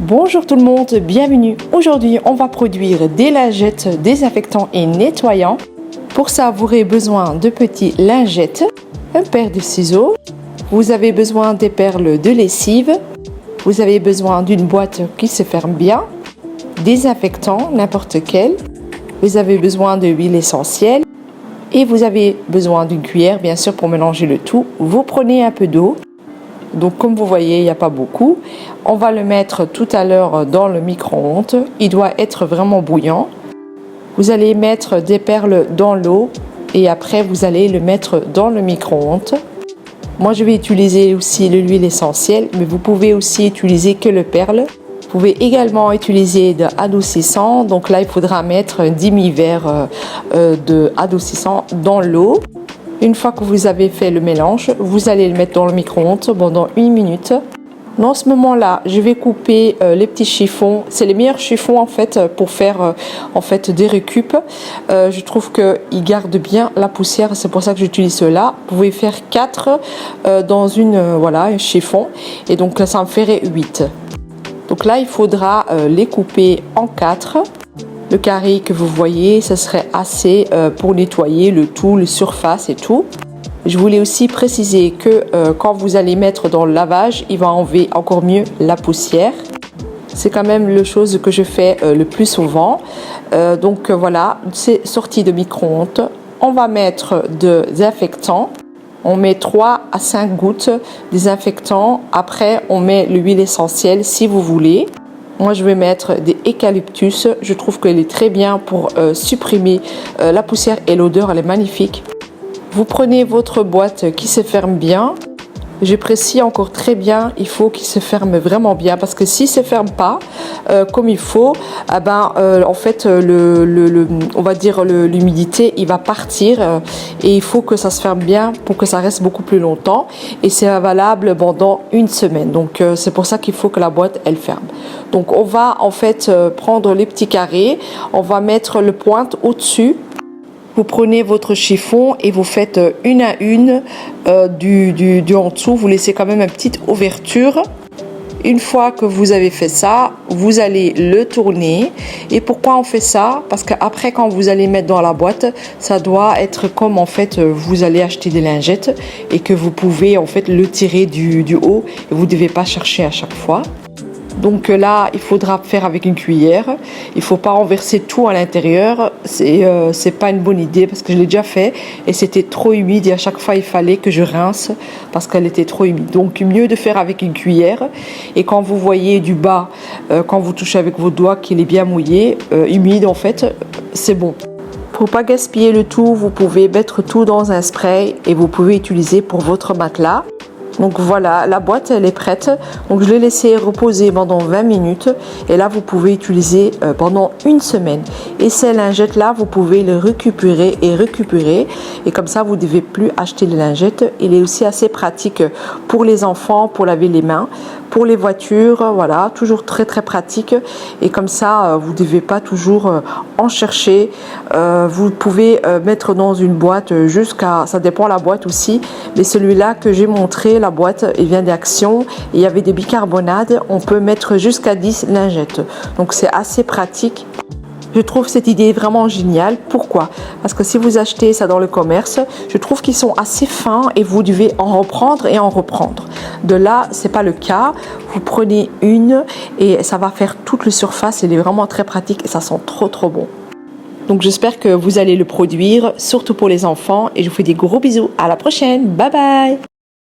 Bonjour tout le monde, bienvenue. Aujourd'hui, on va produire des lingettes désinfectants et nettoyants. Pour ça, vous aurez besoin de petits lingettes, un paire de ciseaux, vous avez besoin des perles de lessive, vous avez besoin d'une boîte qui se ferme bien, désinfectant, n'importe quel, vous avez besoin de huile essentielle et vous avez besoin d'une cuillère, bien sûr, pour mélanger le tout. Vous prenez un peu d'eau. Donc comme vous voyez, il n'y a pas beaucoup. On va le mettre tout à l'heure dans le micro-ondes. Il doit être vraiment bouillant. Vous allez mettre des perles dans l'eau et après vous allez le mettre dans le micro-ondes. Moi je vais utiliser aussi de l'huile essentielle, mais vous pouvez aussi utiliser que le perle. Vous pouvez également utiliser de adoucissant. Donc là il faudra mettre 10 millilitres de adoucissant dans l'eau. Une fois que vous avez fait le mélange, vous allez le mettre dans le micro-ondes pendant 1 minute. Dans ce moment-là, je vais couper les petits chiffons. C'est les meilleurs chiffons en fait pour faire des récup. Je trouve qu'ils gardent bien la poussière, c'est pour ça que j'utilise ceux-là. Vous pouvez faire 4 dans un chiffon et donc ça me ferait 8. Donc là, il faudra les couper en 4. Le carré que vous voyez, ce serait assez pour nettoyer le tout, la surface et tout. Je voulais aussi préciser que quand vous allez mettre dans le lavage, il va enlever encore mieux la poussière. C'est quand même la chose que je fais le plus souvent. Donc voilà, c'est sorti de micro-ondes. On va mettre de désinfectant. On met 3 à 5 gouttes de désinfectant. Après, on met l'huile essentielle si vous voulez. Moi, je vais mettre des eucalyptus. Je trouve qu'elle est très bien pour supprimer la poussière et l'odeur. Elle est magnifique. Vous prenez votre boîte qui se ferme bien. Je précise encore très bien, il faut qu'il se ferme vraiment bien parce que s'il ne se ferme pas comme il faut, en fait, on va dire l'humidité, il va partir et il faut que ça se ferme bien pour que ça reste beaucoup plus longtemps et c'est valable pendant 1 semaine. Donc c'est pour ça qu'il faut que la boîte elle ferme. Donc on va en fait prendre les petits carrés, on va mettre le pointe au-dessus. Vous prenez votre chiffon et vous faites une à une du en dessous. Vous laissez quand même une petite ouverture. Une fois que vous avez fait ça, vous allez le tourner. Et pourquoi on fait ça? Parce qu'après, quand vous allez mettre dans la boîte, ça doit être comme en fait vous allez acheter des lingettes et que vous pouvez en fait le tirer du haut. Et vous ne devez pas chercher à chaque fois. Donc là, il faudra faire avec une cuillère. Il ne faut pas renverser tout à l'intérieur. C'est pas une bonne idée parce que je l'ai déjà fait et c'était trop humide et à chaque fois, il fallait que je rince parce qu'elle était trop humide. Donc mieux de faire avec une cuillère. Et quand vous voyez du bas, quand vous touchez avec vos doigts qu'il est bien mouillé, humide en fait, c'est bon. Pour pas gaspiller le tout, vous pouvez mettre tout dans un spray et vous pouvez utiliser pour votre matelas. Donc voilà, la boîte elle est prête. Donc je l'ai laissée reposer pendant 20 minutes et là vous pouvez utiliser pendant 1 semaine. Et ces lingettes là, vous pouvez les récupérer et comme ça vous ne devez plus acheter les lingettes. Il est aussi assez pratique pour les enfants, pour laver les mains, pour les voitures, voilà, toujours très très pratique et comme ça vous ne devez pas toujours en chercher. Vous pouvez mettre dans une boîte ça dépend la boîte aussi, mais celui-là que j'ai montré, la boîte, il vient d'Action. Il y avait des bicarbonates. On peut mettre jusqu'à 10 lingettes. Donc, c'est assez pratique. Je trouve cette idée vraiment géniale. Pourquoi? Parce que si vous achetez ça dans le commerce, je trouve qu'ils sont assez fins et vous devez en reprendre et en reprendre. De là, c'est pas le cas. Vous prenez une et ça va faire toute la surface. Il est vraiment très pratique et ça sent trop trop bon. Donc, j'espère que vous allez le produire, surtout pour les enfants. Et je vous fais des gros bisous. À la prochaine. Bye bye!